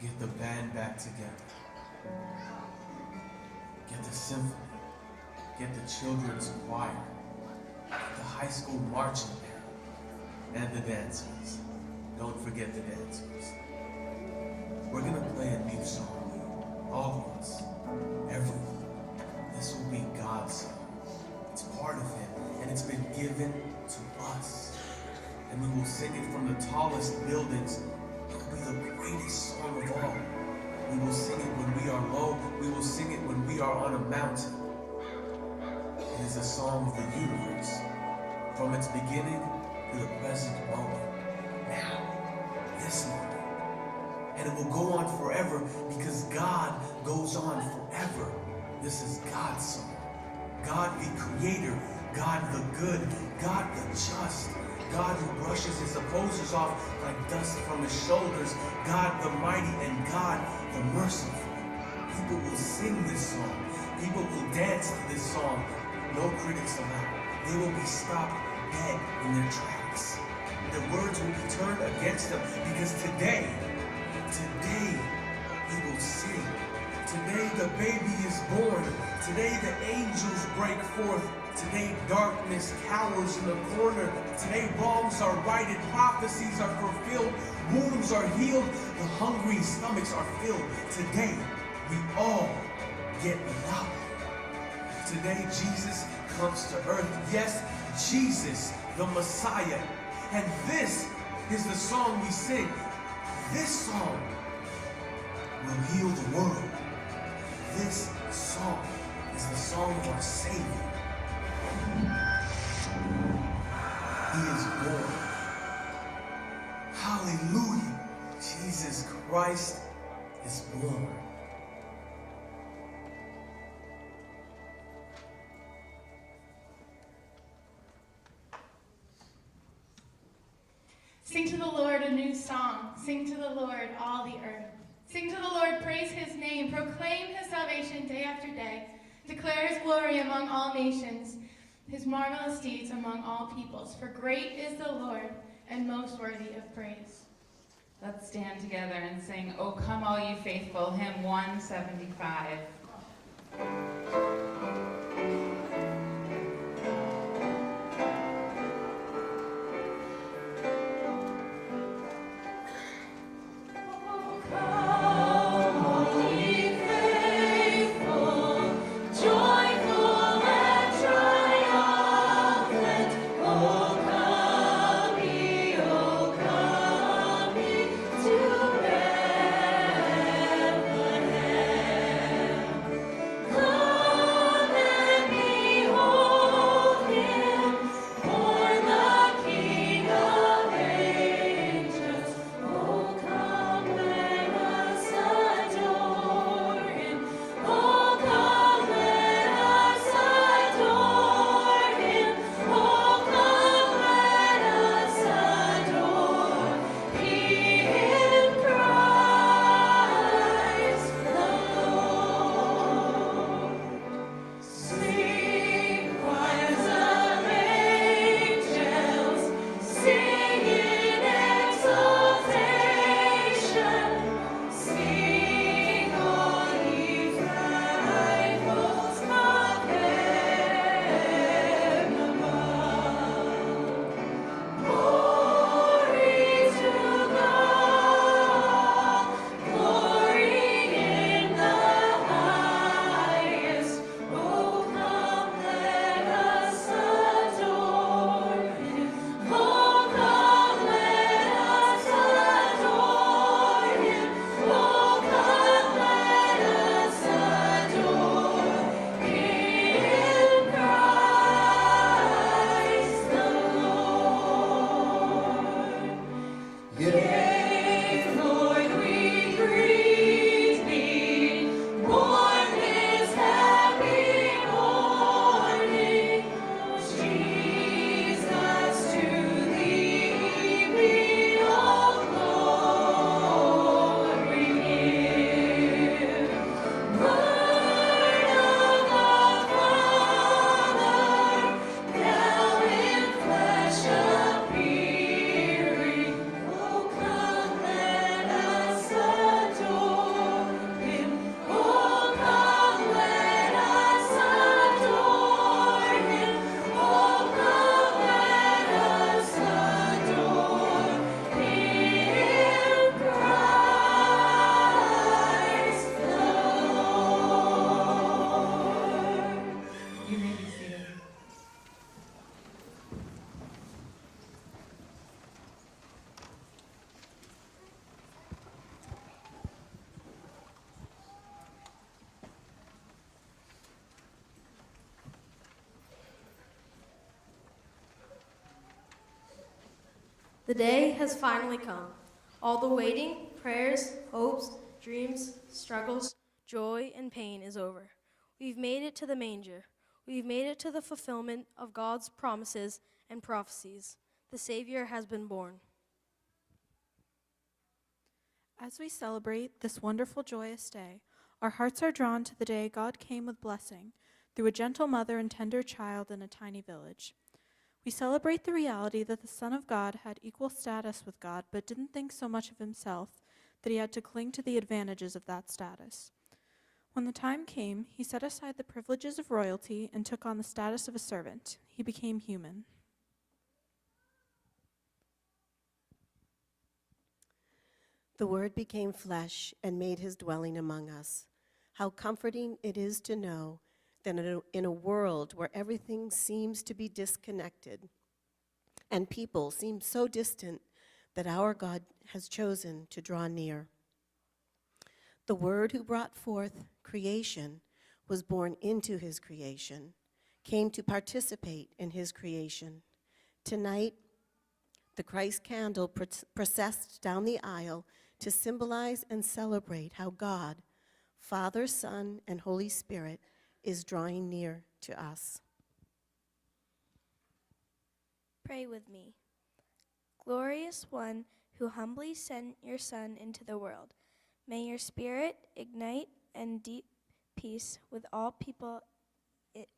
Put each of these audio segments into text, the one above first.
Get the band back together. Get the symphony. Get the children's choir. Get the high school marching band. And the dancers. Don't forget the dancers. We're gonna play a new song. All of us. Everyone. This will be God's song. It's part of Him, and it's been given to us. And we will sing it from the tallest buildings. It will be the greatest song of all. We will sing it when we are low. We will sing it when we are on a mountain. It is a song of the universe, from its beginning to the present moment. Now, this moment. And it will go on forever because God goes on forever. This is God's song. God the Creator, God the good, God the just, God who brushes his opposers off like dust from his shoulders, God the mighty and God the merciful. People will sing this song. People will dance to this song. No critics allowed. They will be stopped dead in their tracks. The words will be turned against them because today we will sing. Today the baby is born. Today the angels break forth. Today darkness cowers in the corner. Today wrongs are righted. Prophecies are fulfilled. Wounds are healed. The hungry stomachs are filled. Today we all get loud. Today Jesus comes to earth. Yes, Jesus, the Messiah. And this is the song we sing. This song will heal the world. This song is the song of our Savior. He is born. Hallelujah. Jesus Christ is born. Sing to the Lord a new song. Sing to the Lord all the earth. Sing to the Lord, praise his name. Proclaim his salvation day after day. Declare his glory among all nations, his marvelous deeds among all peoples. For great is the Lord and most worthy of praise. Let's stand together and sing, "O Come All You Faithful," hymn 175. Come The day has finally come. All the waiting, prayers, hopes, dreams, struggles, joy, and pain is over. We've made it to the manger. We've made it to the fulfillment of God's promises and prophecies. The Savior has been born. As we celebrate this wonderful, joyous day, our hearts are drawn to the day God came with blessing through a gentle mother and tender child in a tiny village. We celebrate the reality that the Son of God had equal status with God, but didn't think so much of himself that he had to cling to the advantages of that status. When the time came, he set aside the privileges of royalty and took on the status of a servant. He became human. The Word became flesh and made his dwelling among us. How comforting it is to know that in a world where everything seems to be disconnected and people seem so distant, that our God has chosen to draw near. The Word who brought forth creation was born into his creation, came to participate in his creation. Tonight, the Christ candle processed down the aisle to symbolize and celebrate how God, Father, Son, and Holy Spirit is drawing near to us. Pray with me. Glorious One who humbly sent your Son into the world, may your Spirit ignite and deep peace with all people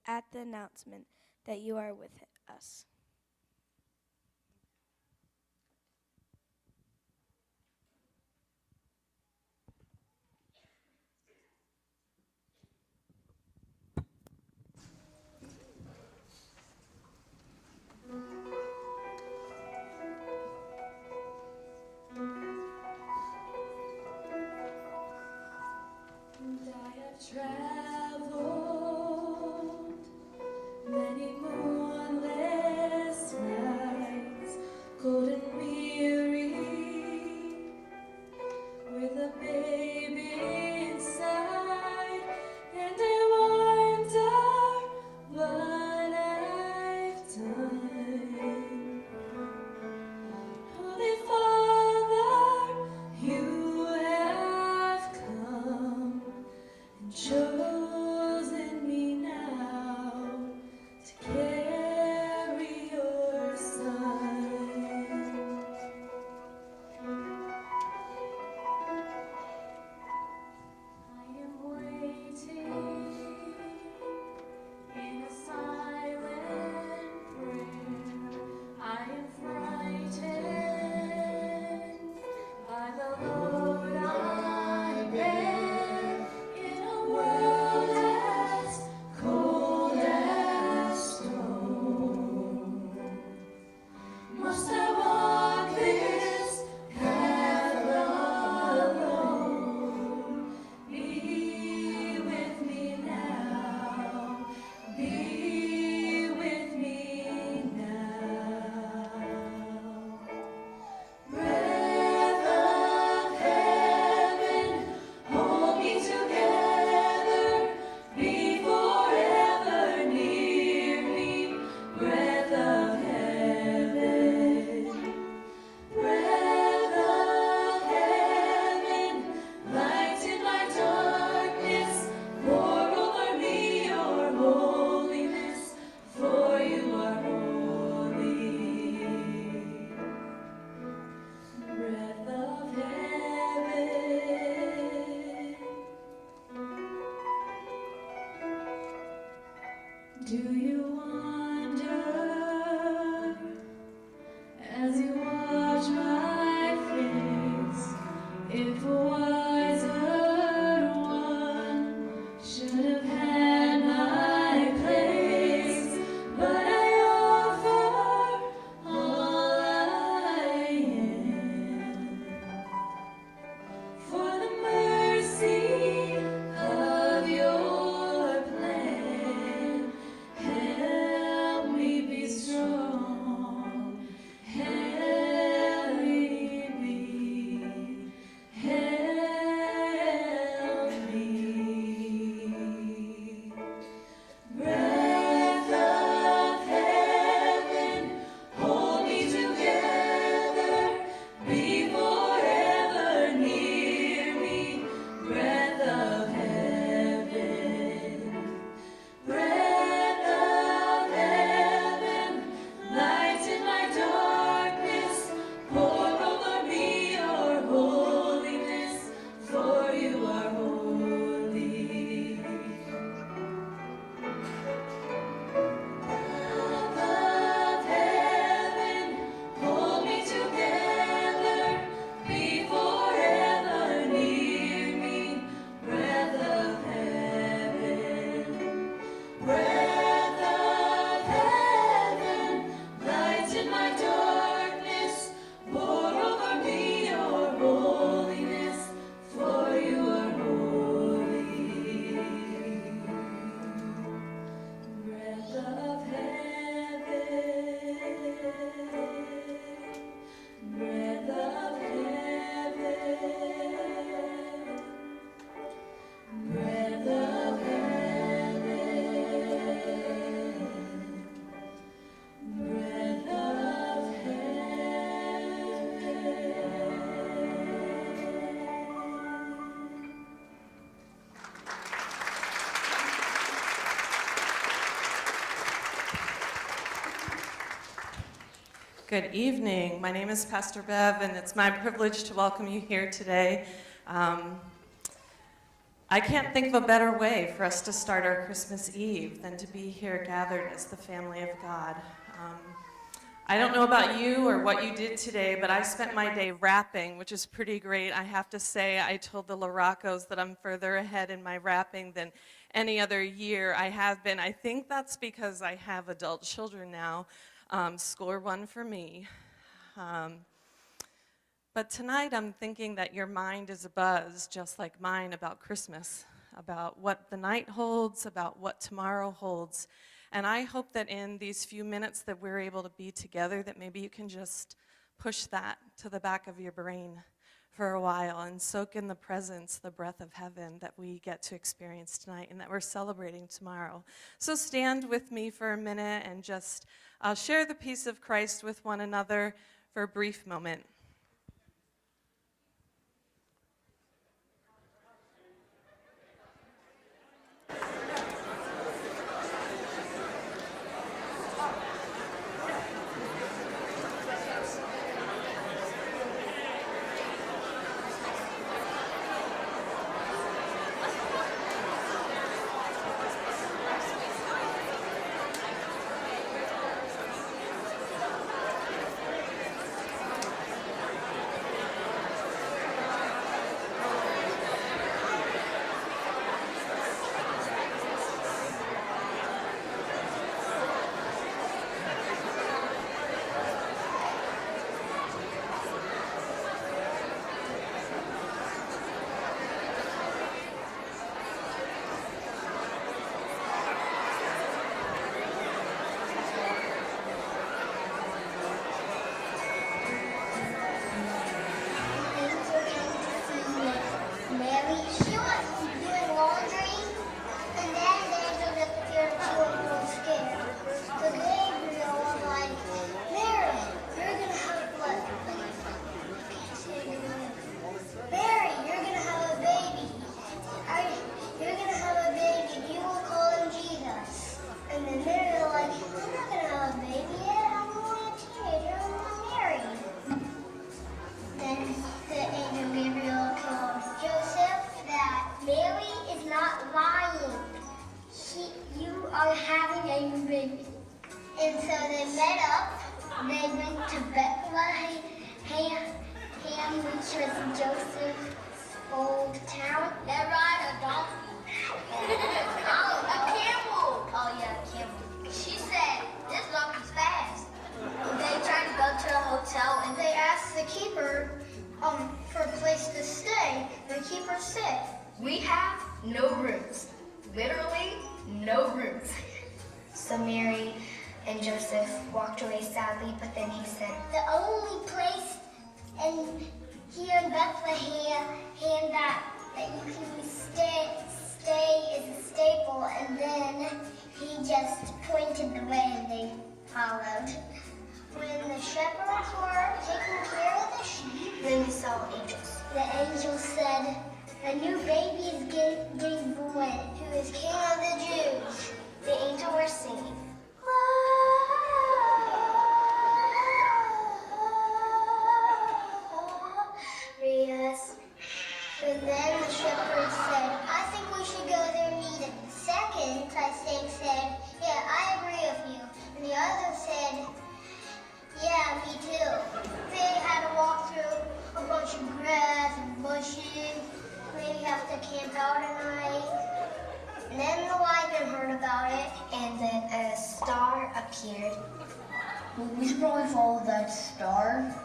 at the announcement that you are with us. Traveled many moonlit Good evening. My name is Pastor Bev, and it's my privilege to welcome you here today. I can't think of a better way for us to start our Christmas Eve than to be here gathered as the family of God. I don't know about you or what you did today, but I spent my day wrapping, which is pretty great. I have to say, I told the Laracos that I'm further ahead in my wrapping than any other year I have been. I think that's because I have adult children now. Score one for me. But tonight I'm thinking that your mind is abuzz, just like mine, about Christmas, about what the night holds, about what tomorrow holds. And I hope that in these few minutes that we're able to be together, that maybe you can just push that to the back of your brain for a while and soak in the presence, the breath of heaven that we get to experience tonight and that we're celebrating tomorrow. So stand with me for a minute and just share the peace of Christ with one another for a brief moment.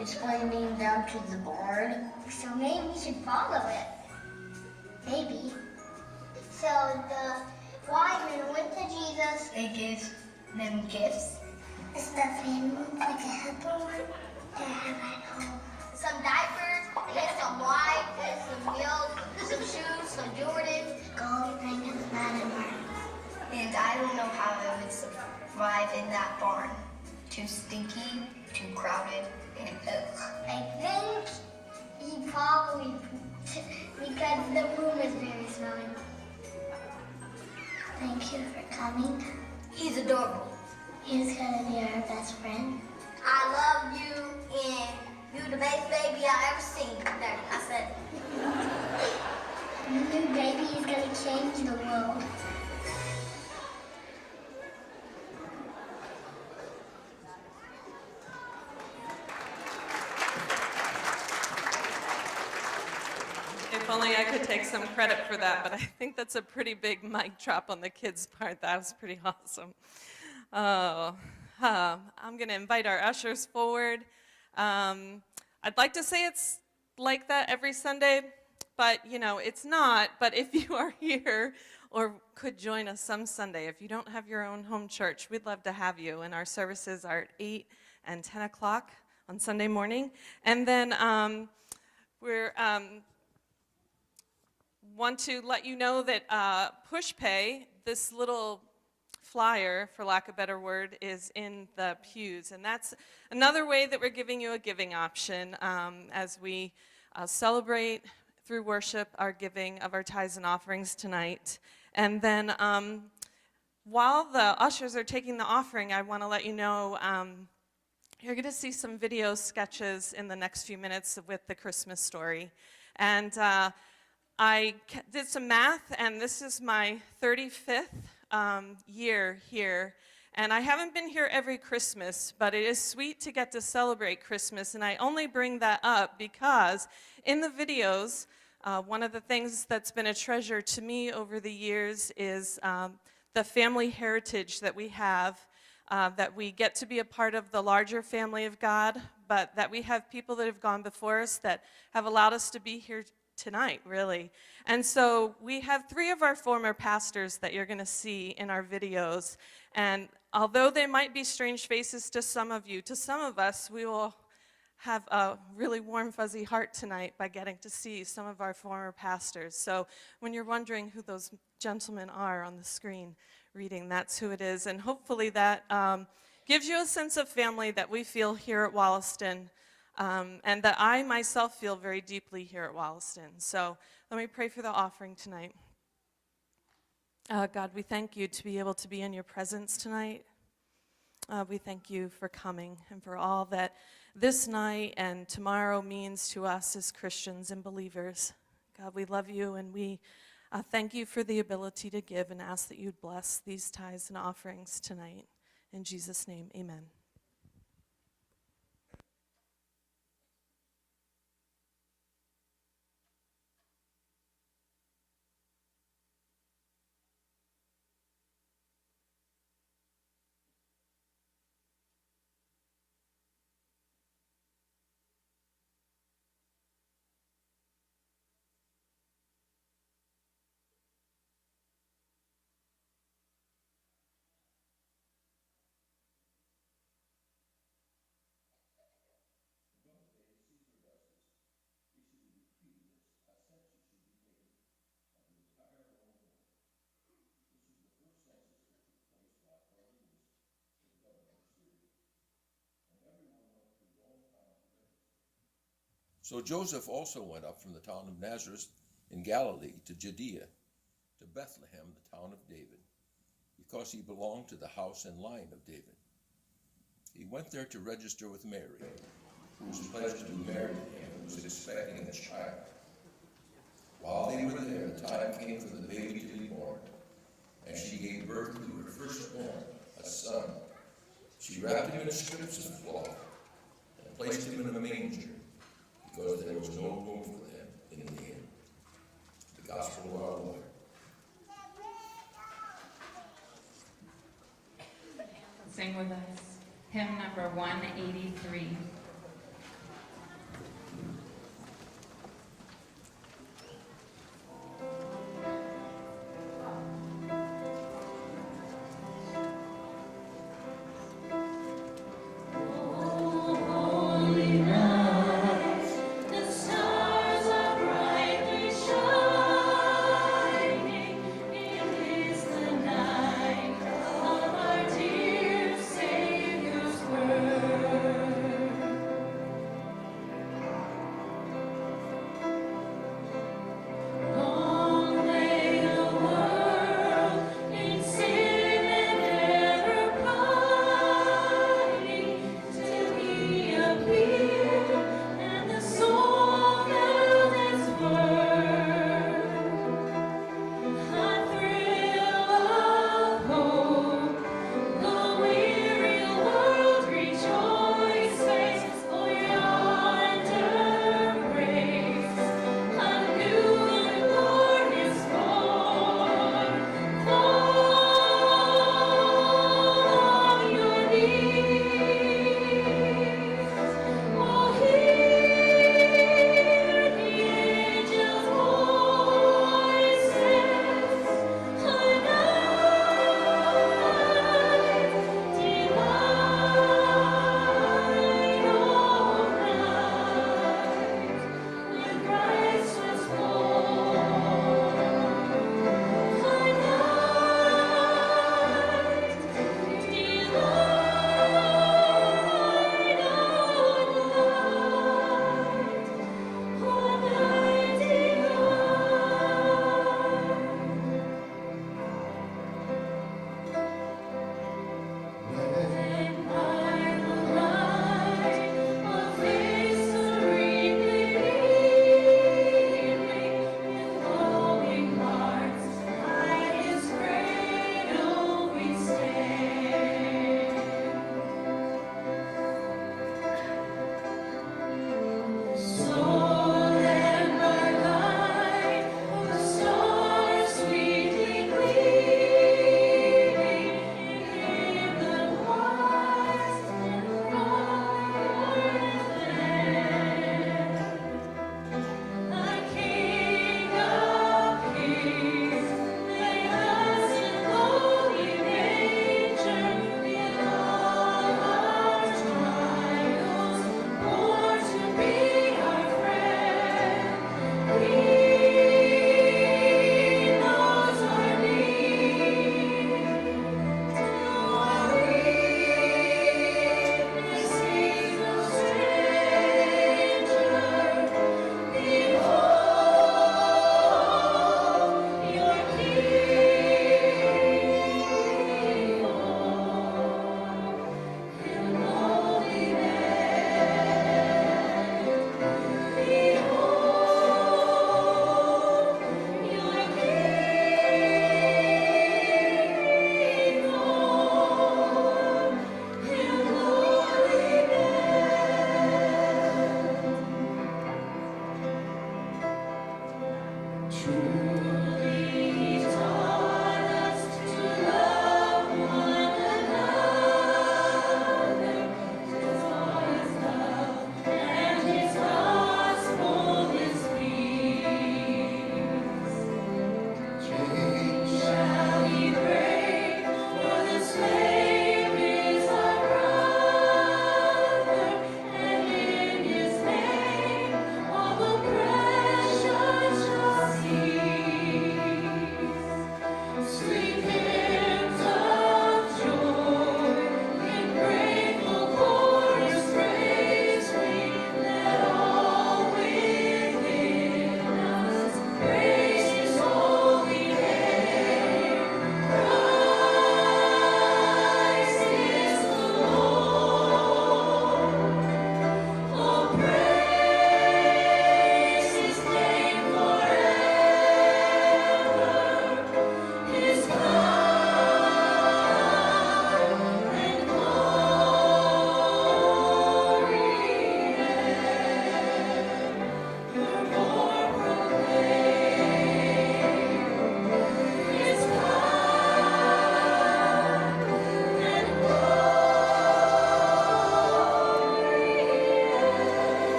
It's pointing down to the barn. So maybe we should follow it. Maybe. So the wise men went to Jesus. They gave them gifts. Is the family like a helper one? They have at home. Some diapers, they get some wine, some milk, some shoes, some Jordans. Gold ring and platinum. And I don't know how they would survive in that barn. Too stinky, too crowded. I think he probably pooped because the room is very smelly. Thank you for coming. He's adorable. He's gonna be our best friend. I love you. best baby I ever seen. There, I said, the new baby is gonna change the world. If only I could take some credit for that, but I think that's a pretty big mic drop on the kids' part. That was pretty awesome. I'm going to invite our ushers forward. I'd like to say it's like that every Sunday, but it's not. But if you are here or could join us some Sunday, if you don't have your own home church, we'd love to have you. And our services are at 8 and 10 o'clock on Sunday morning. And then we're want to let you know that PushPay, this little flyer, for lack of a better word, is in the pews. And that's another way that we're giving you a giving option as we celebrate through worship our giving of our tithes and offerings tonight. And then while the ushers are taking the offering, I want to let you know you're going to see some video sketches in the next few minutes with the Christmas story. And I did some math, and this is my 35th year here. And I haven't been here every Christmas, but it is sweet to get to celebrate Christmas. And I only bring that up because in the videos, one of the things that's been a treasure to me over the years is the family heritage that we have, that we get to be a part of the larger family of God, but that we have people that have gone before us that have allowed us to be here tonight, really. And so we have 3 of our former pastors that you're going to see in our videos. And although they might be strange faces to some of you, to some of us, we will have a really warm, fuzzy heart tonight by getting to see some of our former pastors. So when you're wondering who those gentlemen are on the screen reading, that's who it is. And hopefully that gives you a sense of family that we feel here at Wollaston. And that I myself feel very deeply here at Wollaston. So let me pray for the offering tonight. God, we thank you to be able to be in your presence tonight. We thank you for coming and for all that this night and tomorrow means to us as Christians and believers. God, we love you, and we thank you for the ability to give and ask that you'd bless these tithes and offerings tonight. In Jesus' name, amen. So Joseph also went up from the town of Nazareth in Galilee to Judea, to Bethlehem, the town of David, because he belonged to the house and line of David. He went there to register with Mary, who was pledged to be married to him and was expecting a child. While they were there, the time came for the baby to be born, and she gave birth to her firstborn, a son. She wrapped him in strips of cloth and placed him in a manger, because there was no room for them in the inn. The Gospel of our Lord. Sing with us. Hymn number 183. Savior's word.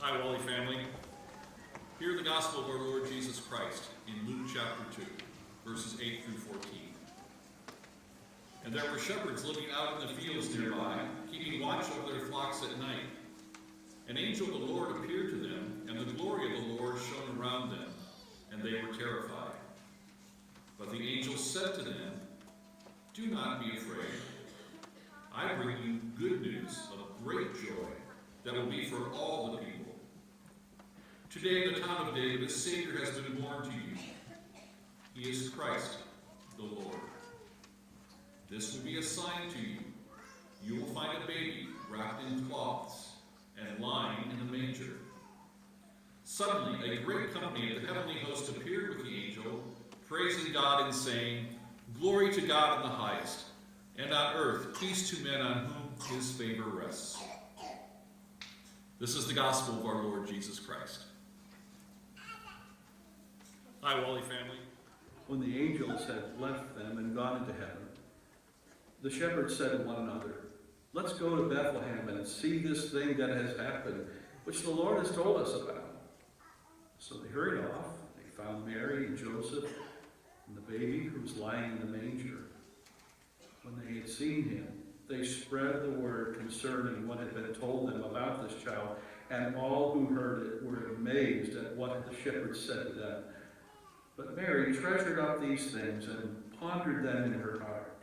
Hi, Wally family. Hear the gospel of our Lord Jesus Christ in Luke chapter 2, verses 8 through 14. And there were shepherds living out in the fields nearby, keeping watch over their flocks at night. An angel of the Lord appeared to them, and the glory of the Lord shone around them, and they were terrified. But the angel said to them, "Do not be afraid. I bring you good news of great joy that will be for all the people. Today in the town of David, a Savior has been born to you. He is Christ, the Lord. This will be a sign to you. You will find a baby wrapped in cloths and lying in a manger." Suddenly, a great company of the heavenly host appeared with the angel, praising God and saying, "Glory to God in the highest, and on earth peace to men on whom his favor rests." This is the gospel of our Lord Jesus Christ. Hi, Wally family. When the angels had left them and gone into heaven, the shepherds said to one another, "Let's go to Bethlehem and see this thing that has happened, which the Lord has told us about." So they hurried off. They found Mary and Joseph and the baby who was lying in the manger. When they had seen him, they spread the word concerning what had been told them about this child, and all who heard it were amazed at what the shepherds said to them. But Mary treasured up these things and pondered them in her heart.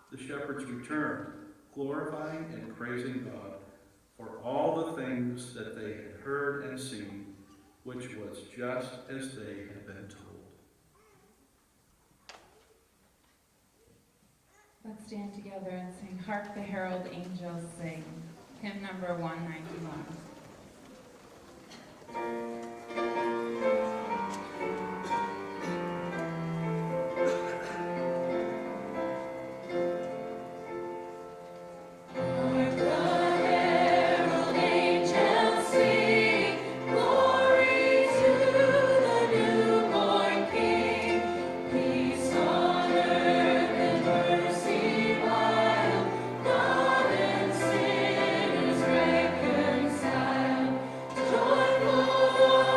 The shepherds returned, glorifying and praising God for all the things that they had heard and seen, which was just as they had been told. Let's stand together and sing "Hark the Herald Angels Sing," hymn number 191. Joyful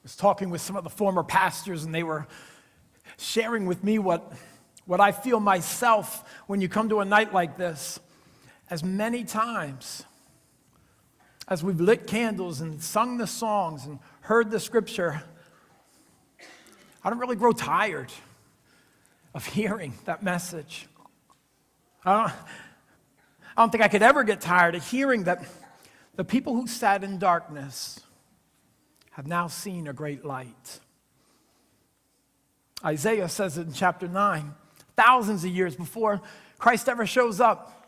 was talking with some of the former pastors, and they were sharing with me what I feel myself when you come to a night like this. As many times as we've lit candles and sung the songs and heard the scripture, I don't really grow tired of hearing that message. I don't think I could ever get tired of hearing that the people who sat in darkness have now seen a great light. Isaiah says it in chapter 9, thousands of years before Christ ever shows up.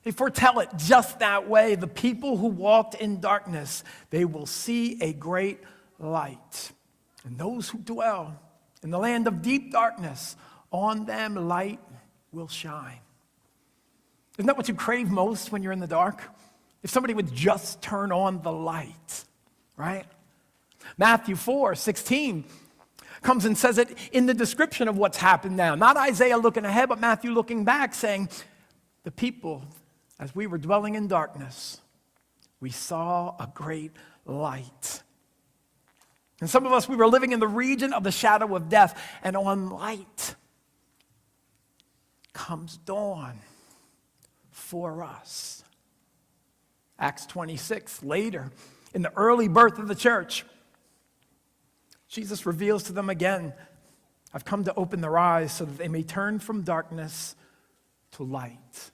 They foretell it just that way. The people who walked in darkness, they will see a great light. And those who dwell in the land of deep darkness, on them light will shine. Isn't that what you crave most when you're in the dark? If somebody would just turn on the light, right? Matthew 4:16 comes and says it in the description of what's happened now. Not Isaiah looking ahead, but Matthew looking back, saying, the people, as we were dwelling in darkness, we saw a great light. And some of us, we were living in the region of the shadow of death, and on light comes dawn for us. Acts 26, later, in the early birth of the church, Jesus reveals to them again, I've come to open their eyes so that they may turn from darkness to light.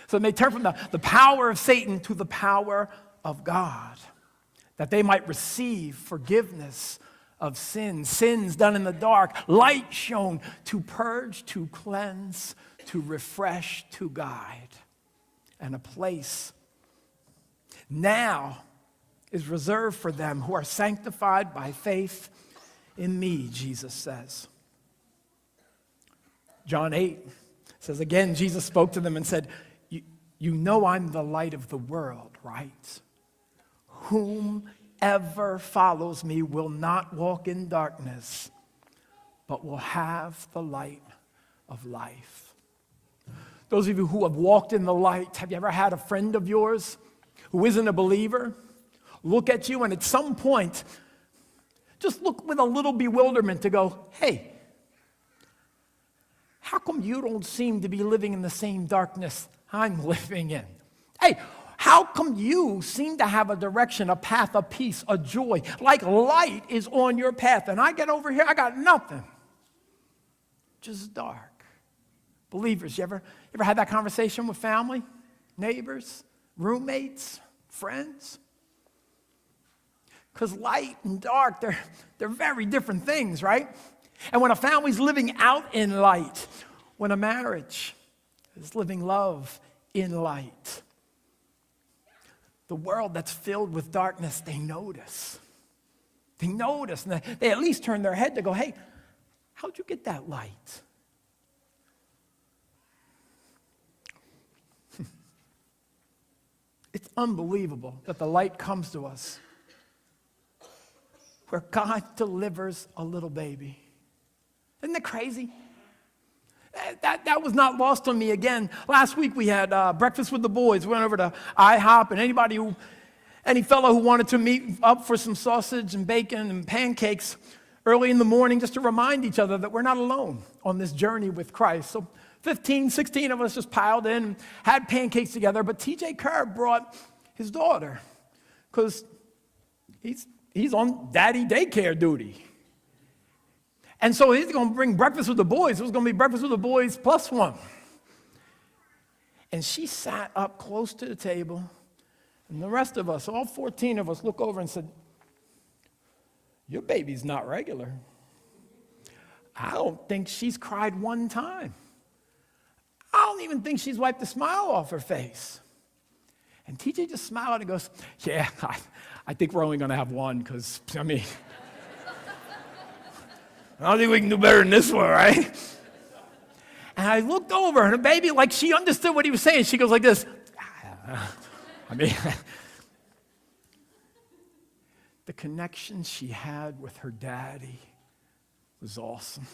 So they may turn from the power of Satan to the power of God, that they might receive forgiveness of sins done in the dark, light shown to purge, to cleanse, to refresh, to guide, and a place now is reserved for them who are sanctified by faith in me, Jesus says. John 8 says, again, Jesus spoke to them and said, you know I'm the light of the world, right? Whomever follows me will not walk in darkness, but will have the light of life. Those of you who have walked in the light, have you ever had a friend of yours who isn't a believer look at you and at some point just look with a little bewilderment to go, hey, how come you don't seem to be living in the same darkness I'm living in? Hey, how come you seem to have a direction, a path, a peace, a joy, like light is on your path, and I get over here, I got nothing, just dark. Believers, you ever had that conversation with family, neighbors, roommates, friends? Because light and dark, they're very different things, right? And when a family's living out in light, when a marriage is living love in light, the world that's filled with darkness, they notice. They notice, and they at least turn their head to go, hey, how'd you get that light? It's unbelievable that the light comes to us where God delivers a little baby. Isn't that crazy? That was not lost on me again. Last week we had breakfast with the boys. We went over to IHOP, and any fellow who wanted to meet up for some sausage and bacon and pancakes early in the morning just to remind each other that we're not alone on this journey with Christ. So 15, 16 of us just piled in and had pancakes together, but TJ Kerr brought his daughter because he's on daddy daycare duty. And so he's going to bring breakfast with the boys. It was going to be breakfast with the boys plus one. And she sat up close to the table, and the rest of us, all 14 of us, look over and said, your baby's not regular. I don't think she's cried one time. I don't even think she's wiped a smile off her face. And TJ just smiled and goes, yeah, I think we're only going to have one because, I don't think we can do better than this one, right? And I looked over, and the baby, like she understood what he was saying. She goes like this. The connection she had with her daddy was awesome.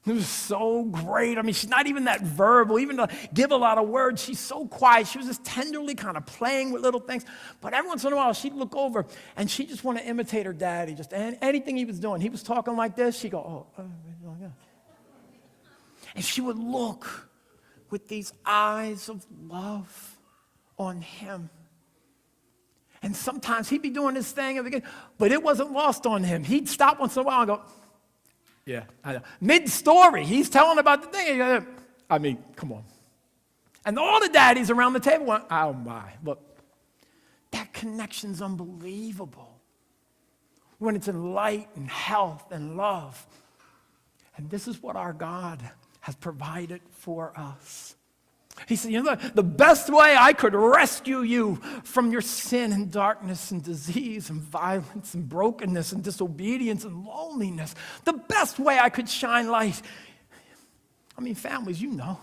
It was so great. I mean, she's not even that verbal, even to give a lot of words. She's so quiet. She was just tenderly kind of playing with little things. But every once in a while, she'd look over, and she'd just want to imitate her daddy. Just anything he was doing. He was talking like this. She'd go, oh, yeah. And she would look with these eyes of love on him. And sometimes he'd be doing this thing, but it wasn't lost on him. He'd stop once in a while and go, yeah, I know. Mid-story, he's telling about the thing. I mean, come on. And all the daddies around the table went, oh my, look, that connection's unbelievable. When it's in light and health and love. And this is what our God has provided for us. He said, you know, the best way I could rescue you from your sin and darkness and disease and violence and brokenness and disobedience and loneliness, the best way I could shine light, I mean, families, you know,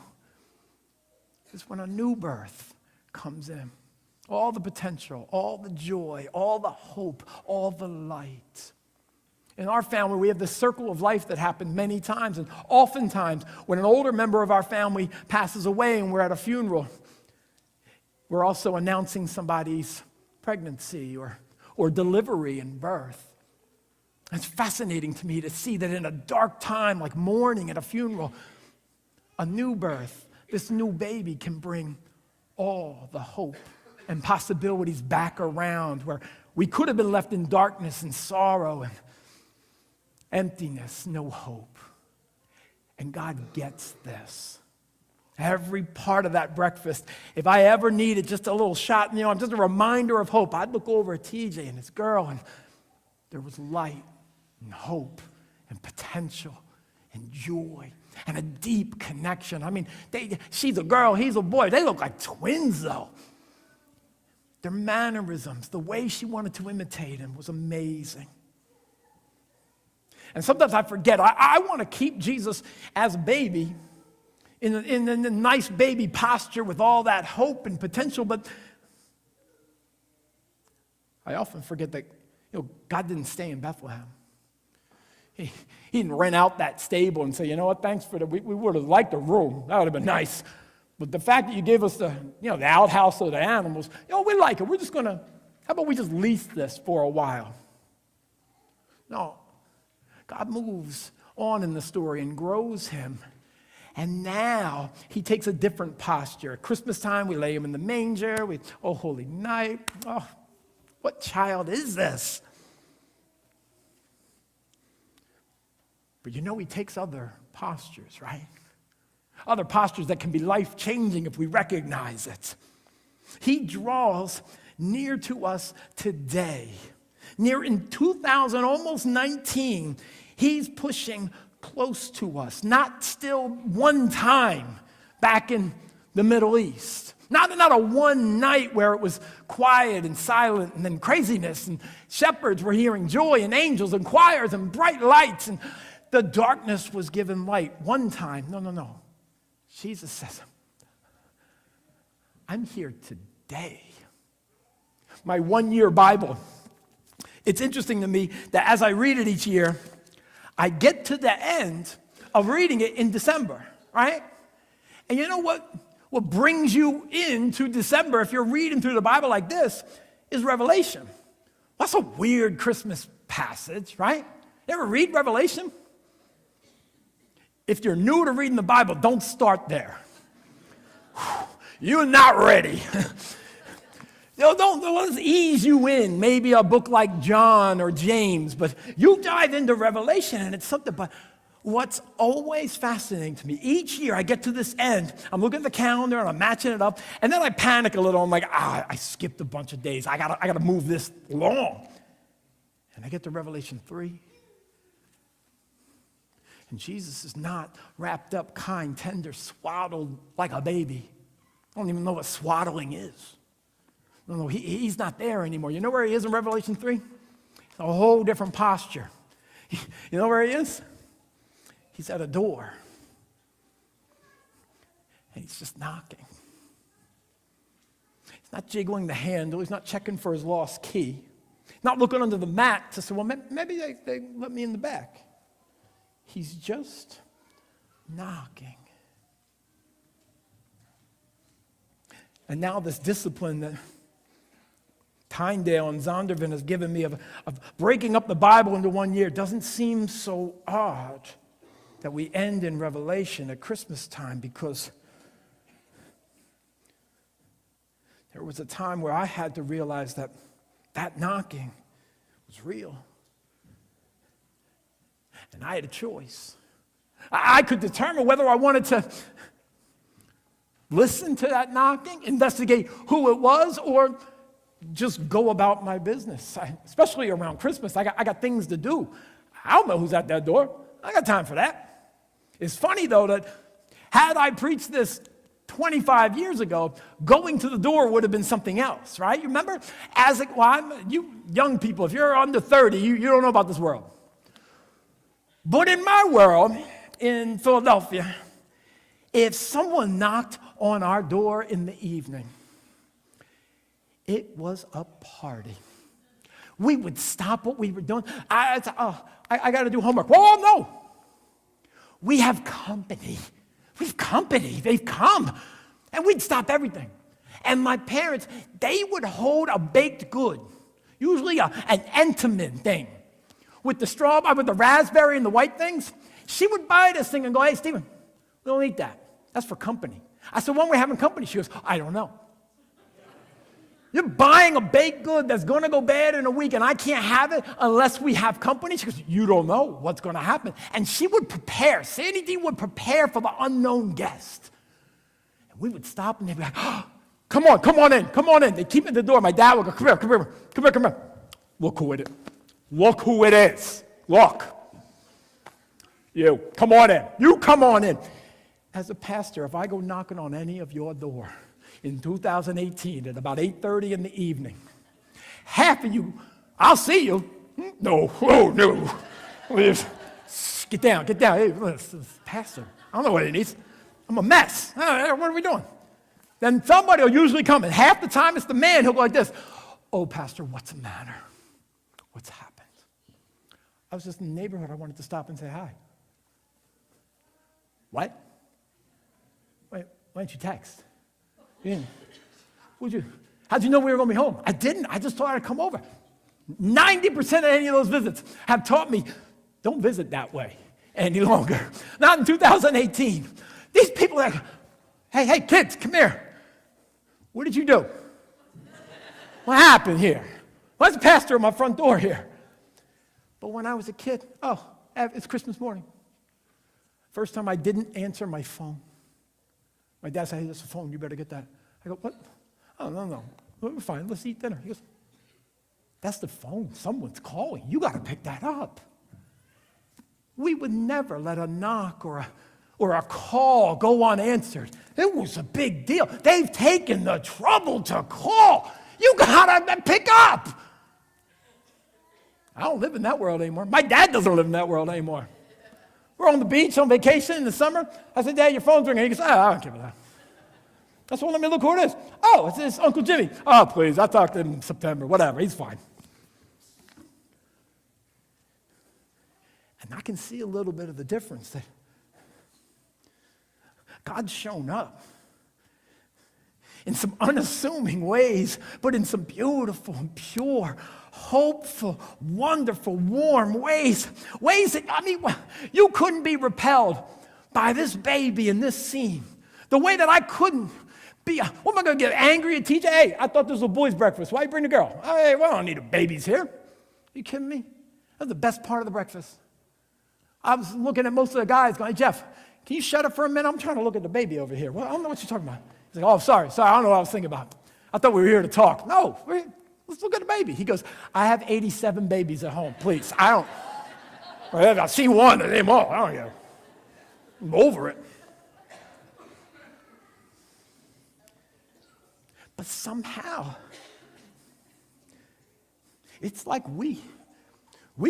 is when a new birth comes in. All the potential, all the joy, all the hope, all the light. In our family, we have this circle of life that happened many times, and oftentimes when an older member of our family passes away and we're at a funeral, we're also announcing somebody's pregnancy or delivery and birth. It's fascinating to me to see that in a dark time like mourning at a funeral, a new birth, this new baby can bring all the hope and possibilities back around where we could have been left in darkness and sorrow and emptiness, no hope. And God gets this. Every part of that breakfast, if I ever needed just a little shot, you know, just a reminder of hope, I'd look over at TJ and his girl, and there was light and hope and potential and joy and a deep connection. I mean, she's a girl, he's a boy. They look like twins, though. Their mannerisms, the way she wanted to imitate him was amazing. And sometimes I forget, I want to keep Jesus as a baby in the nice baby posture with all that hope and potential, but I often forget that, you know, God didn't stay in Bethlehem. He didn't rent out that stable and say, you know what, thanks for we would have liked a room. That would have been nice. But the fact that you gave us the outhouse of the animals, you know, we like it. We're just going to, how about we just lease this for a while? No. God moves on in the story and grows him. And now he takes a different posture. At Christmas time, we lay him in the manger. Oh, holy night. Oh, what child is this? But you know, he takes other postures, right? Other postures that can be life-changing if we recognize it. He draws near to us today. Near in 2000, almost 19, he's pushing close to us. Not still one time back in the Middle East. Not a one night where it was quiet and silent and then craziness and shepherds were hearing joy and angels and choirs and bright lights and the darkness was given light. One time, no. Jesus says, I'm here today. My one-year Bible. It's interesting to me that as I read it each year, I get to the end of reading it in December, right? And you know what brings you into December if you're reading through the Bible like this is Revelation. That's a weird Christmas passage, right? You ever read Revelation? If you're new to reading the Bible, don't start there. You're not ready. Don't let's ease you in, maybe a book like John or James, but you dive into Revelation and it's something. But what's always fascinating to me, each year I get to this end, I'm looking at the calendar and I'm matching it up, and then I panic a little. I'm like, I skipped a bunch of days. I gotta move this along. And I get to Revelation 3. And Jesus is not wrapped up, kind, tender, swaddled like a baby. I don't even know what swaddling is. No, he's not there anymore. You know where he is in Revelation 3? A whole different posture. You know where he is? He's at a door. And he's just knocking. He's not jiggling the handle. He's not checking for his lost key. Not looking under the mat to say, well, maybe they let me in the back. He's just knocking. And now this discipline that Tyndale and Zondervan has given me of breaking up the Bible into 1 year doesn't seem so odd that we end in Revelation at Christmas time, because there was a time where I had to realize that knocking was real. And I had a choice. I could determine whether I wanted to listen to that knocking, investigate who it was, or just go about my business. Especially around Christmas, I got things to do. I don't know who's at that door. I got time for that. It's funny, though, that had I preached this 25 years ago, going to the door would have been something else, right? You remember? You young people, if you're under 30, you don't know about this world. But in my world, in Philadelphia, if someone knocked on our door in the evening, it was a party. We would stop what we were doing. I got to do homework. Oh, no. We have company. We've company. They've come. And we'd stop everything. And my parents, they would hold a baked good, usually an Entenmann thing, with the raspberry and the white things. She would buy this thing and go, hey, Stephen, we don't eat that. That's for company. I said, when we're having company? She goes, I don't know. You're buying a baked good that's going to go bad in a week, and I can't have it unless we have company? She goes, you don't know what's going to happen. And she would prepare. Sandy D would prepare for the unknown guest. And we would stop, and they'd be like, oh, come on in. They'd keep me at the door. My dad would go, come here. Look who it is. Look. You, come on in. You come on in. As a pastor, if I go knocking on any of your door in 2018 at about 8:30 in the evening, half of you, I'll see you. No. Please. Get down. Hey, listen, pastor, I don't know what he needs. I'm a mess. What are we doing? Then somebody will usually come, and half the time it's the man who'll go like this. Oh, pastor, what's the matter? What's happened? I was just in the neighborhood. I wanted to stop and say hi. What? Wait, why didn't you text? How'd you know we were going to be home? I didn't. I just thought I'd come over. 90% of any of those visits have taught me, don't visit that way any longer. Not in 2018. These people are like, hey, kids, come here. What did you do? What happened here? Why's the pastor at my front door here? But when I was a kid, it's Christmas morning. First time I didn't answer my phone. My dad said, hey, that's a phone, you better get that. I go, what? Oh, no. We're fine, let's eat dinner. He goes, that's the phone, someone's calling. You got to pick that up. We would never let a knock or a call go unanswered. It was a big deal. They've taken the trouble to call. You got to pick up. I don't live in that world anymore. My dad doesn't live in that world anymore. We're on the beach on vacation in the summer. I said, Dad, your phone's ringing. He goes, I don't care about that. I said, well, let me look who it is. Oh, it's Uncle Jimmy. Oh, please, I talked to him in September. Whatever, he's fine. And I can see a little bit of the difference that God's shown up in some unassuming ways, but in some beautiful and pure, hopeful, wonderful, warm ways. Ways that, you couldn't be repelled by this baby in this scene. The way that I couldn't be, what am I going to get angry at teacher? Hey, I thought this was a boys' breakfast. Why you bring the girl? Hey, well, I don't need a babies here. Are you kidding me? That's the best part of the breakfast. I was looking at most of the guys going, hey, Jeff, can you shut up for a minute? I'm trying to look at the baby over here. Well, I don't know what you're talking about. He's like, oh, sorry, I don't know what I was thinking about. I thought we were here to talk. No, let's look at the baby. He goes, I have 87 babies at home, please. I see one of them all. I don't know. I'm over it. But somehow, it's like we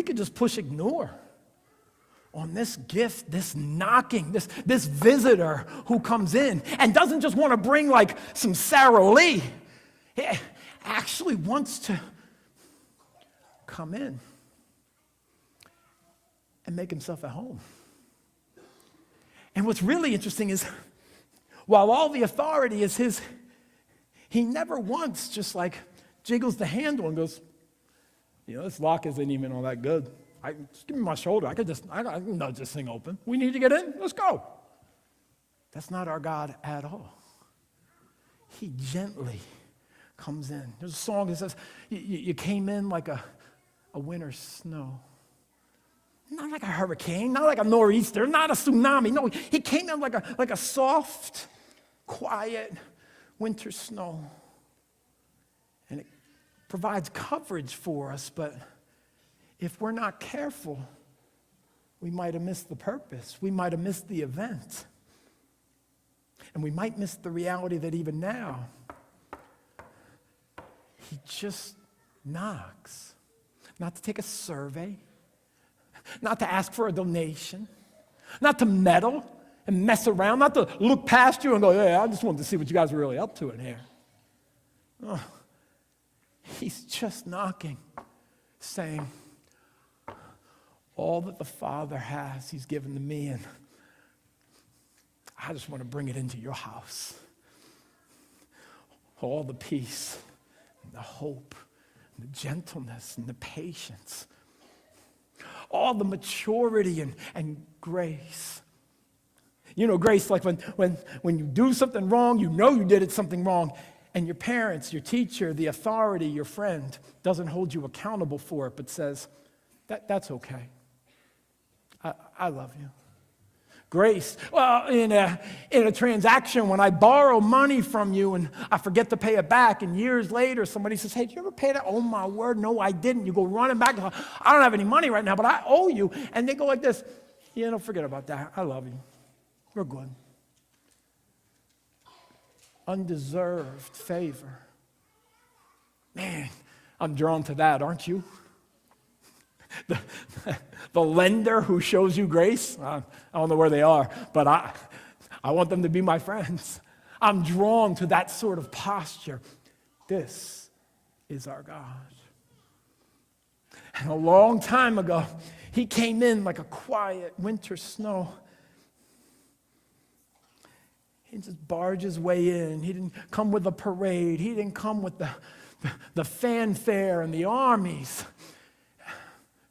could just push ignore on this gift, this knocking, this visitor who comes in and doesn't just want to bring like some Sara Lee. He actually wants to come in and make himself at home. And what's really interesting is, while all the authority is his, he never once just like jiggles the handle and goes, this lock isn't even all that good. Just give me my shoulder. I can nudge this thing open. We need to get in. Let's go. That's not our God at all. He gently comes in. There's a song that says, you came in like a winter snow. Not like a hurricane, not like a nor'easter, not a tsunami. No, he came in like a soft, quiet winter snow. And it provides coverage for us, but if we're not careful, we might have missed the purpose. We might have missed the event. And we might miss the reality that even now, he just knocks. Not to take a survey, not to ask for a donation, not to meddle and mess around, not to look past you and go, I just wanted to see what you guys are really up to in here. Oh, he's just knocking, saying, all that the Father has, he's given to me, and I just want to bring it into your house. All the peace, and the hope, and the gentleness, and the patience. All the maturity and grace. Grace, like when you do something wrong, you did something wrong, and your parents, your teacher, the authority, your friend doesn't hold you accountable for it, but says, that's okay. I love you. Grace, well, in a transaction, when I borrow money from you and I forget to pay it back, and years later somebody says, hey, did you ever pay that? Oh, my word, no, I didn't. You go running back, I don't have any money right now, but I owe you. And they go like this, don't forget about that. I love you. We're good. Undeserved favor. Man, I'm drawn to that, aren't you? The lender who shows you grace, I don't know where they are, but I want them to be my friends. I'm drawn to that sort of posture. This is our God. And a long time ago, he came in like a quiet winter snow. He just barged his way in. He didn't come with a parade. He didn't come with the fanfare and the armies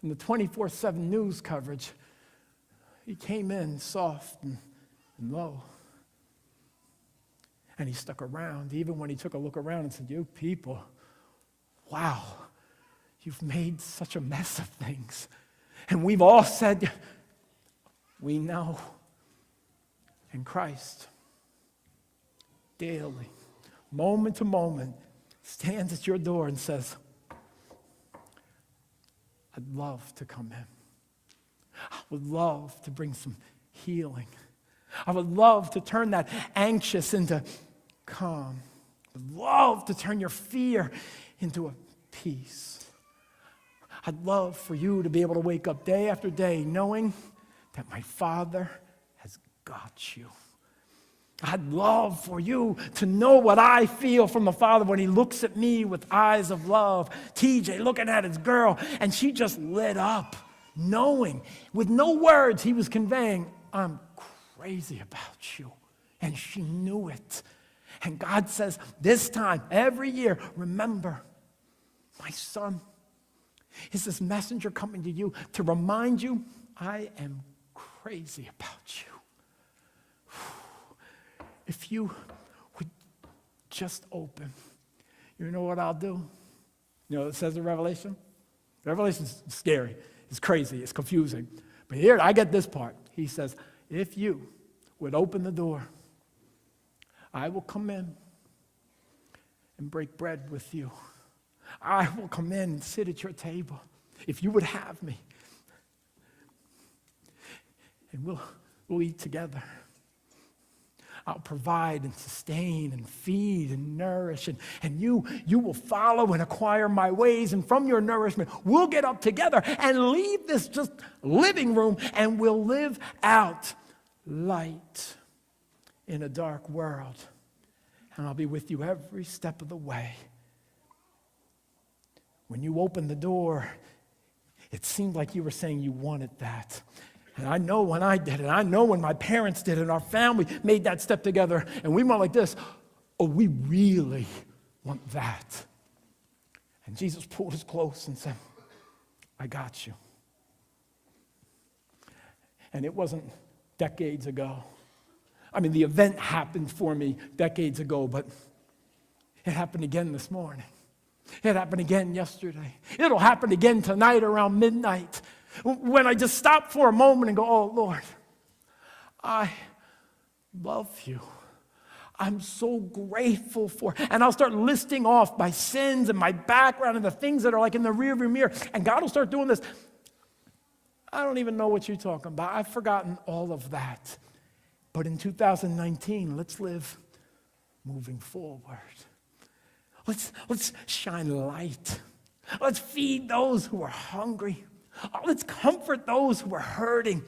and the 24/7 news coverage. He came in soft and low. And he stuck around, even when he took a look around and said, you people, wow, you've made such a mess of things. And we've all said, we know. And Christ, daily, moment to moment, stands at your door and says, I'd love to come in. I would love to bring some healing. I would love to turn that anxious into calm. I would love to turn your fear into a peace. I'd love for you to be able to wake up day after day knowing that my Father has got you. I'd love for you to know what I feel from the Father when he looks at me with eyes of love. TJ looking at his girl, and she just lit up, knowing, with no words, he was conveying, I'm crazy about you. And she knew it. And God says, this time, every year, remember, my son, is this messenger coming to you to remind you, I am crazy about you. If you would just open, you know what I'll do? You know what it says in Revelation? Revelation's scary. It's crazy. It's confusing. But here, I get this part. He says, if you would open the door, I will come in and break bread with you. I will come in and sit at your table. If you would have me. And we'll eat together. I'll provide and sustain and feed and nourish, and you will follow and acquire my ways, and from your nourishment, we'll get up together and leave this just living room, and we'll live out light in a dark world. And I'll be with you every step of the way. When you opened the door, it seemed like you were saying you wanted that. And I know when I did it. I know when my parents did it. And our family made that step together. And we went like this. Oh, we really want that. And Jesus pulled us close and said, I got you. And it wasn't decades ago. I mean, the event happened for me decades ago, but it happened again this morning. It happened again yesterday. It'll happen again tonight around midnight when I just stop for a moment and go, oh, Lord, I love you. I'm so grateful for, and I'll start listing off my sins and my background and the things that are like in the rearview mirror, and God will start doing this. I don't even know what you're talking about. I've forgotten all of that. But in 2019, let's live moving forward. Let's shine light. Let's feed those who are hungry. Let's comfort those who are hurting.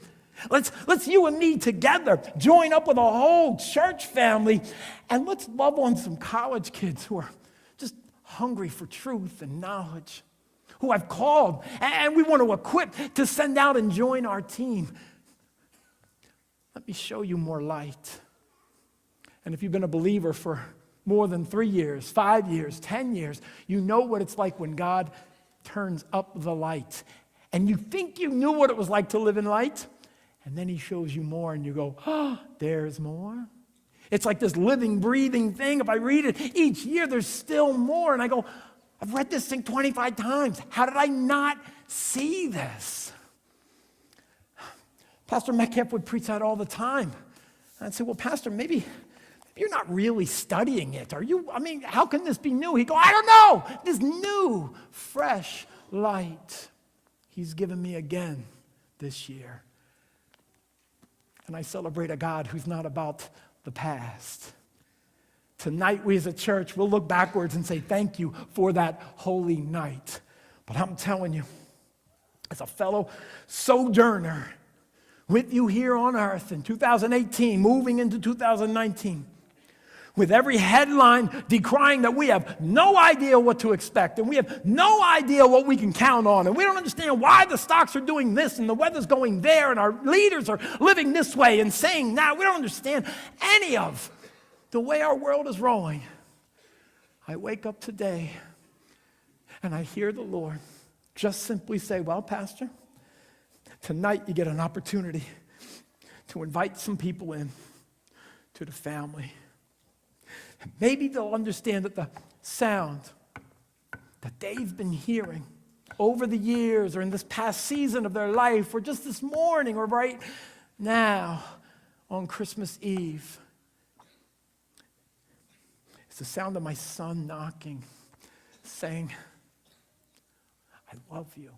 Let's you and me together join up with a whole church family, and let's love on some college kids who are just hungry for truth and knowledge, who I've called and we want to equip to send out and join our team. Let me show you more light. And if you've been a believer for more than 3 years, 5 years, 10 years, you know what it's like when God turns up the light. And you think you knew what it was like to live in light, and then he shows you more, and you go, oh, there's more. It's like this living, breathing thing. If I read it each year, there's still more. And I go, I've read this thing 25 times. How did I not see this? Pastor Metcalf would preach that all the time. And I'd say, well, Pastor, maybe you're not really studying it. Are you? I mean, how can this be new? He'd go, I don't know. This new, fresh light he's given me again this year. And I celebrate a God who's not about the past. Tonight, we as a church will look backwards and say thank you for that holy night. But I'm telling you, as a fellow sojourner with you here on earth in 2018, moving into 2019, with every headline decrying that we have no idea what to expect, and we have no idea what we can count on, and we don't understand why the stocks are doing this and the weather's going there, and our leaders are living this way and saying that. We don't understand any of the way our world is rolling. I wake up today and I hear the Lord just simply say, well, Pastor, tonight you get an opportunity to invite some people in to the family. Maybe they'll understand that the sound that they've been hearing over the years or in this past season of their life or just this morning or right now on Christmas Eve, it's the sound of my son knocking, saying, I love you.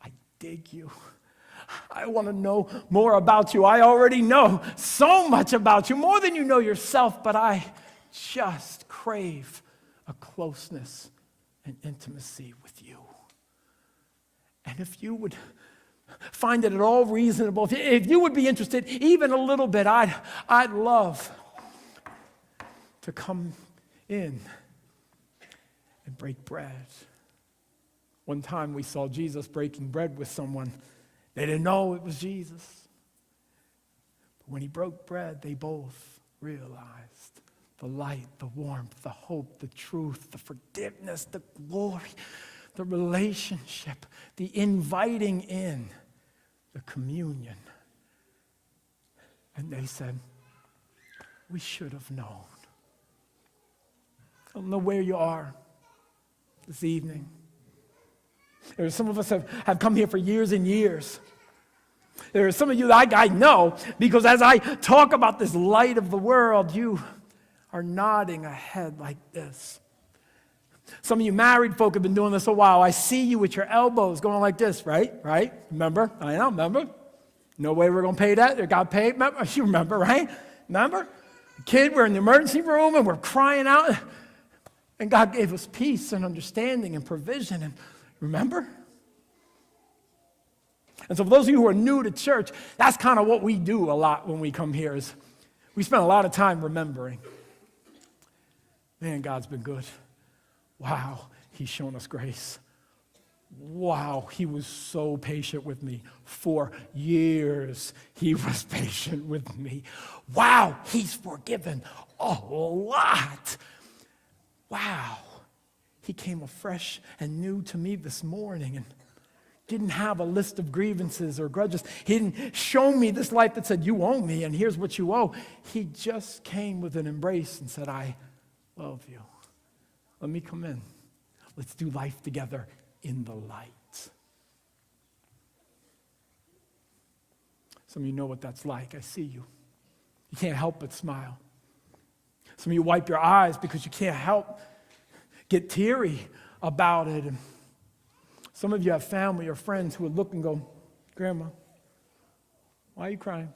I dig you. I want to know more about you. I already know so much about you, more than you know yourself, but I just crave a closeness and intimacy with you. And if you would find it at all reasonable, if you would be interested even a little bit, I'd love to come in and break bread. One time we saw Jesus breaking bread with someone. They didn't know it was Jesus. But when he broke bread, they both realized the light, the warmth, the hope, the truth, the forgiveness, the glory, the relationship, the inviting in, the communion. And they said, we should have known. I don't know where you are this evening. There are some of us have come here for years and years. There are some of you that I know because as I talk about this light of the world, you are nodding a head like this. Some of you married folk have been doing this a while. I see you with your elbows going like this, right? Right? Remember? I know, remember? No way we're going to pay that. It got paid. Remember? You remember, right? Remember? The kid, we're in the emergency room and we're crying out. And God gave us peace and understanding and provision. And remember? And so for those of you who are new to church, that's kind of what we do a lot when we come here is we spend a lot of time remembering. Man, God's been good. Wow, he's shown us grace. Wow, he was so patient with me. For years, he was patient with me. Wow, he's forgiven a lot. Wow, he came afresh and new to me this morning and didn't have a list of grievances or grudges. He didn't show me this life that said, you owe me and here's what you owe. He just came with an embrace and said, I love you. Let me come in. Let's do life together in the light. Some of you know what that's like. I see you. You can't help but smile. Some of you wipe your eyes because you can't help get teary about it. And some of you have family or friends who would look and go, Grandma, why are you crying?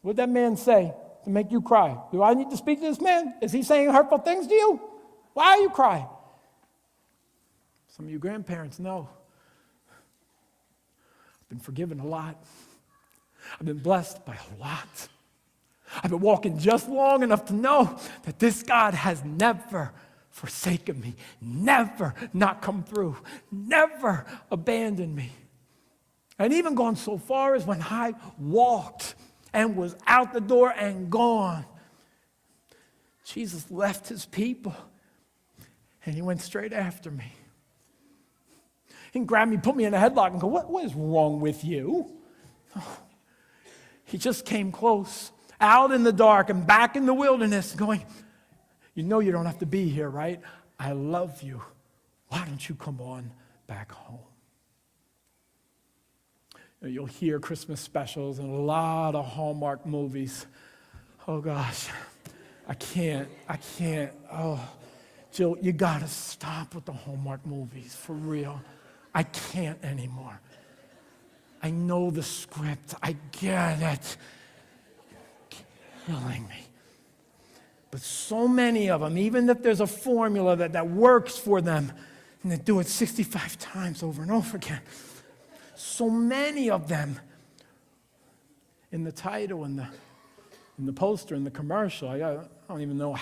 What did that man say to make you cry? Do I need to speak to this man? Is he saying hurtful things to you? Why are you crying? Some of you grandparents know. I've been forgiven a lot. I've been blessed by a lot. I've been walking just long enough to know that this God has never forsaken me, never not come through, never abandoned me. And even gone so far as when I walked and was out the door and gone, Jesus left his people and he went straight after me. He can grab me, put me in a headlock and go, what is wrong with you? Oh, he just came close, out in the dark and back in the wilderness going, you know you don't have to be here, right? I love you. Why don't you come on back home? You'll hear Christmas specials and a lot of Hallmark movies. Oh gosh, I can't. Oh, Jill, you gotta stop with the Hallmark movies, for real. I can't anymore. I know the script. I get it. Killing me. But so many of them, even if there's a formula that works for them, and they do it 65 times over and over again, so many of them, in the title, in the poster, in the commercial, I don't even know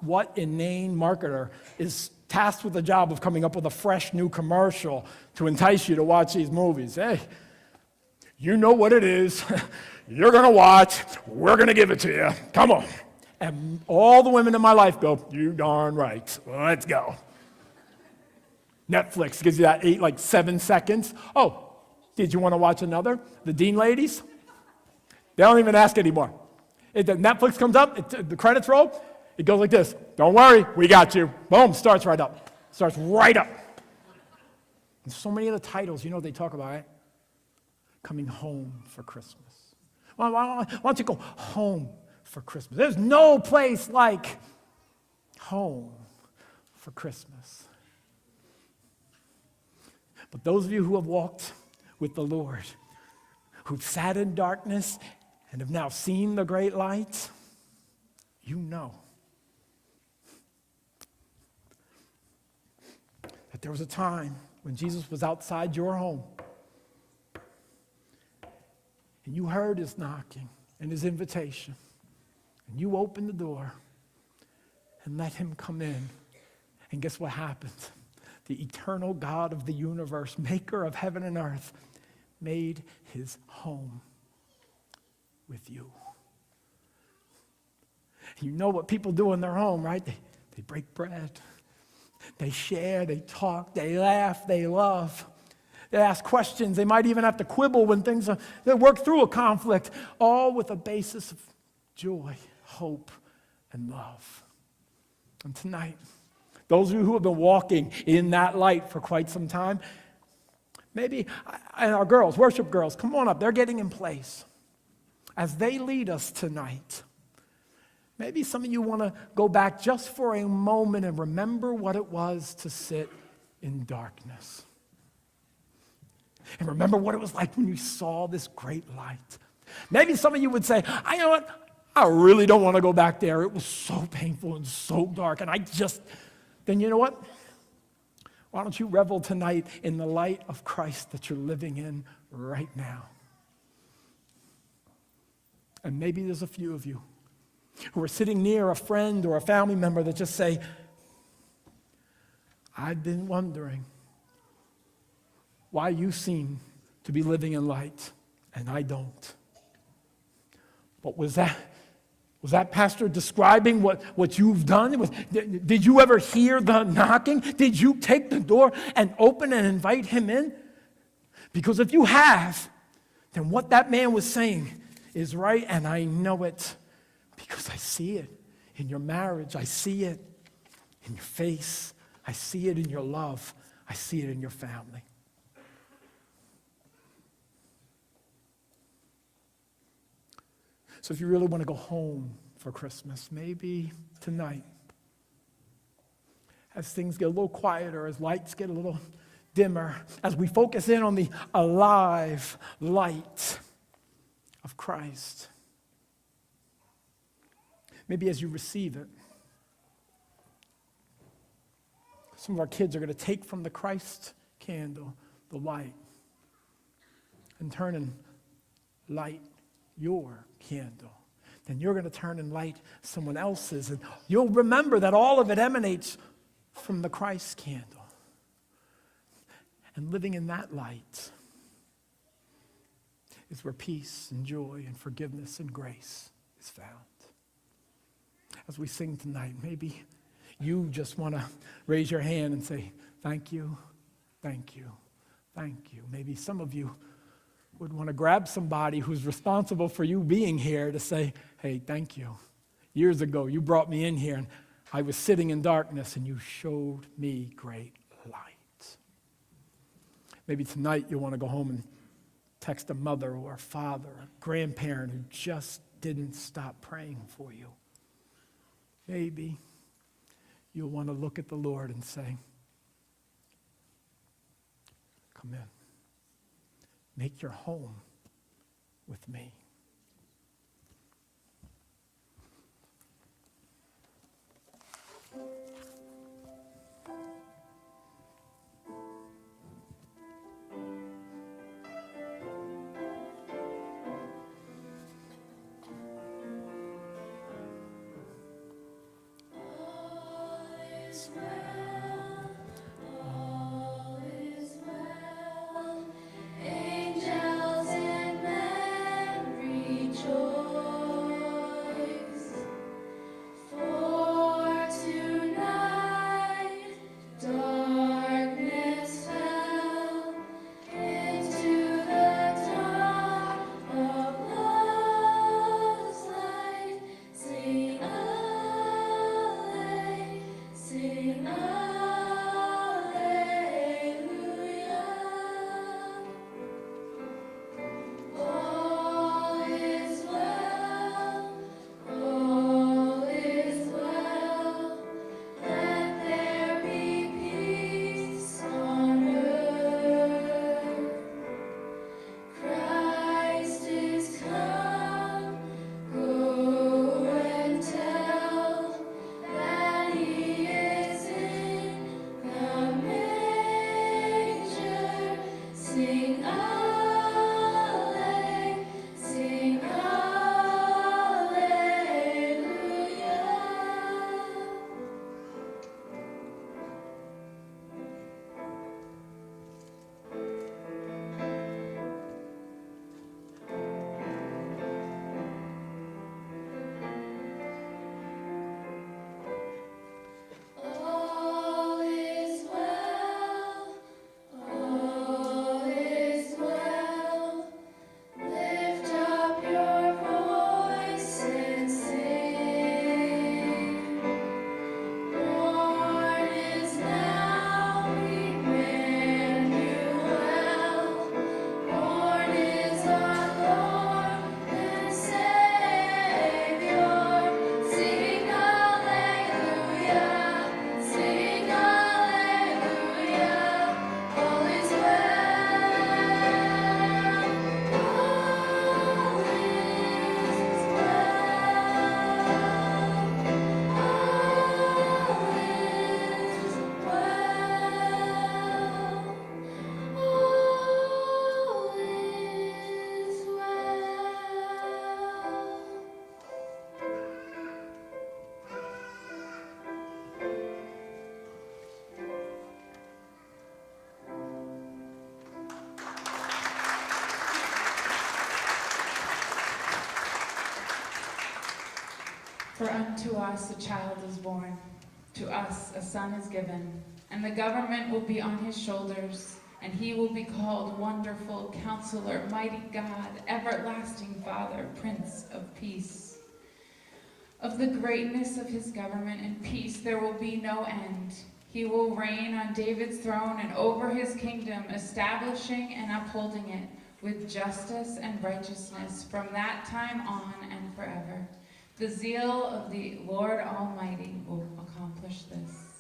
what inane marketer is tasked with the job of coming up with a fresh new commercial to entice you to watch these movies. Hey, you know what it is. You're going to watch. We're going to give it to you. Come on. And all the women in my life go, you darn right. Let's go. Netflix gives you that 7 seconds. Oh, did you want to watch another? The Dean ladies? They don't even ask anymore. If the Netflix comes up, the credits roll, it goes like this. Don't worry, we got you. Boom, starts right up. Starts right up. And so many of the titles, you know what they talk about, right? Coming home for Christmas. Why don't you go home for Christmas? There's no place like home for Christmas. But those of you who have walked with the Lord, who've sat in darkness and have now seen the great light, you know that there was a time when Jesus was outside your home and you heard his knocking and his invitation and you opened the door and let him come in. And guess what happened? The eternal God of the universe, maker of heaven and earth, made his home with you. You know what people do in their home, right? They break bread. They share, they talk, they laugh, they love. They ask questions. They might even have to quibble when they work through a conflict, all with a basis of joy, hope, and love. And tonight, those of you who have been walking in that light for quite some time, maybe, and our girls, worship girls, come on up. They're getting in place. As they lead us tonight, maybe some of you want to go back just for a moment and remember what it was to sit in darkness. And remember what it was like when you saw this great light. Maybe some of you would say, you know what? I really don't want to go back there. It was so painful and so dark. And then you know what? Why don't you revel tonight in the light of Christ that you're living in right now? And maybe there's a few of you who are sitting near a friend or a family member that just say, I've been wondering, why you seem to be living in light and I don't. But was that pastor describing what you've done? Did you ever hear the knocking? Did you take the door and open and invite him in? Because if you have, then what that man was saying is right, and I know it because I see it in your marriage. I see it in your face. I see it in your love. I see it in your family. So if you really want to go home for Christmas, maybe tonight, as things get a little quieter, as lights get a little dimmer, as we focus in on the alive light of Christ, maybe as you receive it, some of our kids are going to take from the Christ candle the light and turn and light your candle. Then you're going to turn and light someone else's, and you'll remember that all of it emanates from the Christ candle. And living in that light is where peace and joy and forgiveness and grace is found. As we sing tonight, maybe you just want to raise your hand and say, thank you, thank you, thank you. Maybe some of you would want to grab somebody who's responsible for you being here to say, hey, thank you. Years ago, you brought me in here, and I was sitting in darkness, and you showed me great light. Maybe tonight you want to go home and text a mother or a father, a grandparent who just didn't stop praying for you. Maybe you'll want to look at the Lord and say, come in. Make your home with me. All is well, For unto us a child is born, to us a son is given, and the government will be on his shoulders, and he will be called Wonderful Counselor, Mighty God, Everlasting Father, Prince of Peace. Of the greatness of his government and peace there will be no end. He will reign on David's throne and over his kingdom, establishing and upholding it with justice and righteousness from that time on and forever. The zeal of the Lord Almighty will accomplish this.